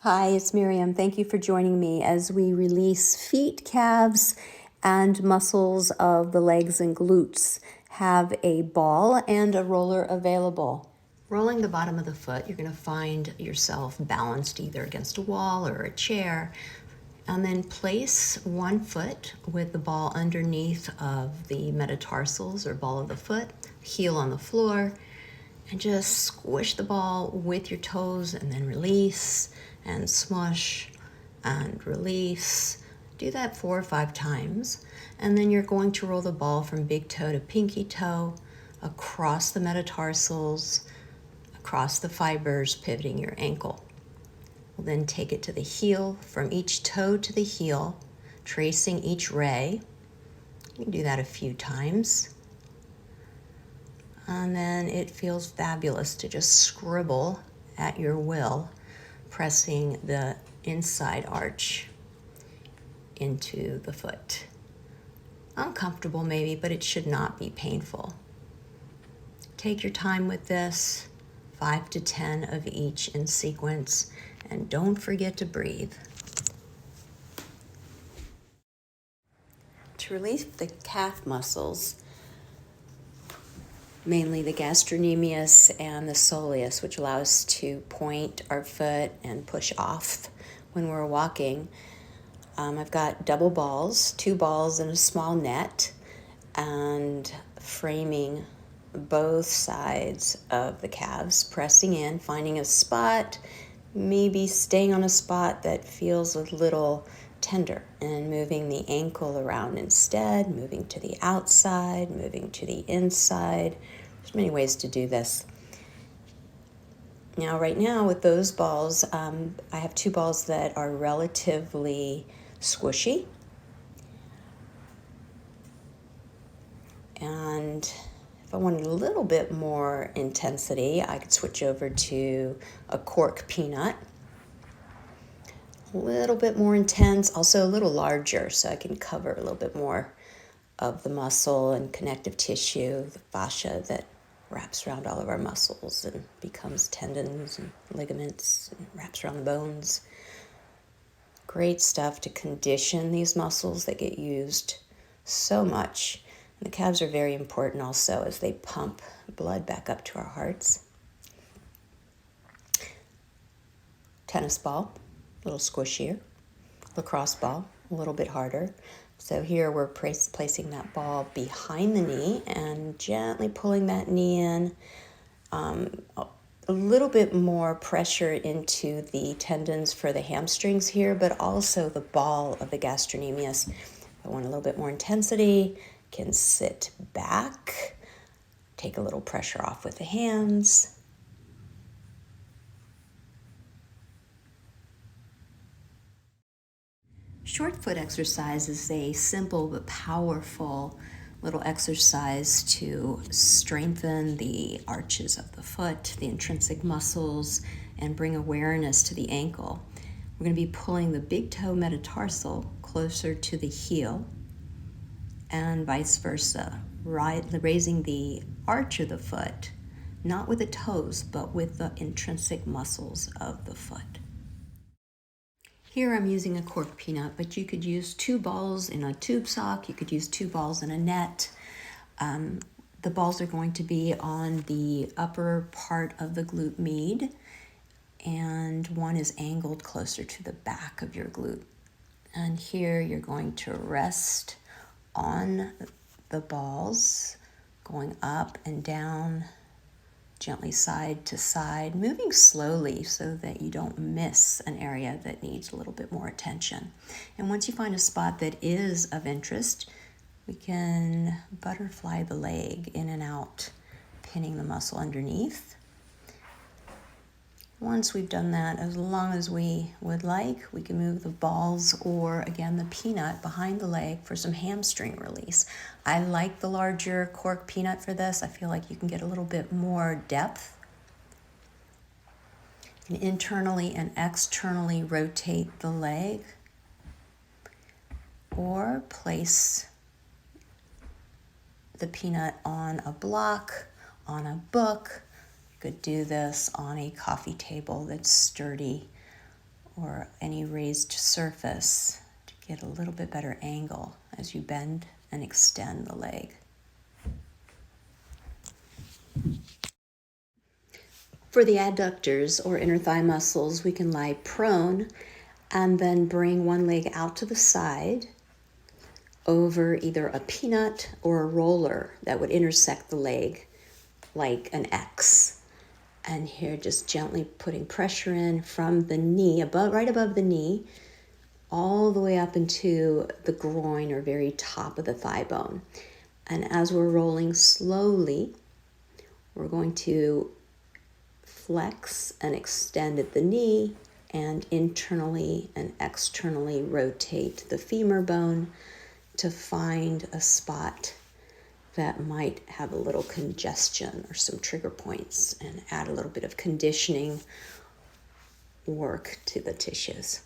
Hi, it's Miriam. Thank you for joining me as we release feet, calves, and muscles of the legs and glutes. Have a ball and a roller available. Rolling the bottom of the foot, you're going to find yourself balanced either against a wall or a chair. And then place one foot with the ball underneath of the metatarsals or ball of the foot, heel on the floor, and just squish the ball with your toes and then release and smush and release. Do that 4 or 5 times. And then you're going to roll the ball from big toe to pinky toe, across the metatarsals, across the fibers, pivoting your ankle. We'll then take it to the heel, from each toe to the heel, tracing each ray. You can do that a few times. And then it feels fabulous to just scribble at your will, pressing the inside arch into the foot. Uncomfortable maybe, but it should not be painful. Take your time with this, 5 to 10 of each in sequence, and don't forget to breathe. To release the calf muscles, mainly the gastrocnemius and the soleus, which allow us to point our foot and push off when we're walking. I've got double balls, 2 balls and a small net, and framing both sides of the calves, pressing in, finding a spot, maybe staying on a spot that feels a little tender, and moving the ankle around instead, moving to the outside, moving to the inside. There's many ways to do this. Now, right now with those balls, I have 2 balls that are relatively squishy. And if I wanted a little bit more intensity, I could switch over to a cork peanut. A little bit more intense, also a little larger, so I can cover a little bit more of the muscle and connective tissue, the fascia that wraps around all of our muscles and becomes tendons and ligaments and wraps around the bones. Great stuff to condition these muscles that get used so much. And the calves are very important also as they pump blood back up to our hearts. Tennis ball, a little squishier. Lacrosse ball, a little bit harder. So here we're placing that ball behind the knee and gently pulling that knee in. A little bit more pressure into the tendons for the hamstrings here, but also the ball of the gastrocnemius. If I want a little bit more intensity, can sit back, take a little pressure off with the hands. Short foot exercise is a simple but powerful little exercise to strengthen the arches of the foot, the intrinsic muscles, and bring awareness to the ankle. We're going to be pulling the big toe metatarsal closer to the heel and vice versa, raising the arch of the foot, not with the toes, but with the intrinsic muscles of the foot. Here I'm using a cork peanut, but you could use 2 balls in a tube sock. You could use 2 balls in a net. The balls are going to be on the upper part of the glute med, and one is angled closer to the back of your glute. And here you're going to rest on the balls, going up and down, gently side to side, moving slowly so that you don't miss an area that needs a little bit more attention. And once you find a spot that is of interest, we can butterfly the leg in and out, pinning the muscle underneath. Once we've done that, as long as we would like, we can move the balls or, again, the peanut behind the leg for some hamstring release. I like the larger cork peanut for this. I feel like you can get a little bit more depth. You can internally and externally rotate the leg or place the peanut on a block, on a book. Could do this on a coffee table that's sturdy, or any raised surface to get a little bit better angle as you bend and extend the leg. For the adductors or inner thigh muscles, we can lie prone and then bring one leg out to the side over either a peanut or a roller that would intersect the leg like an X. And here just gently putting pressure in from the knee, right above the knee, all the way up into the groin or very top of the thigh bone. And as we're rolling slowly, we're going to flex and extend at the knee and internally and externally rotate the femur bone to find a spot that might have a little congestion or some trigger points and add a little bit of conditioning work to the tissues.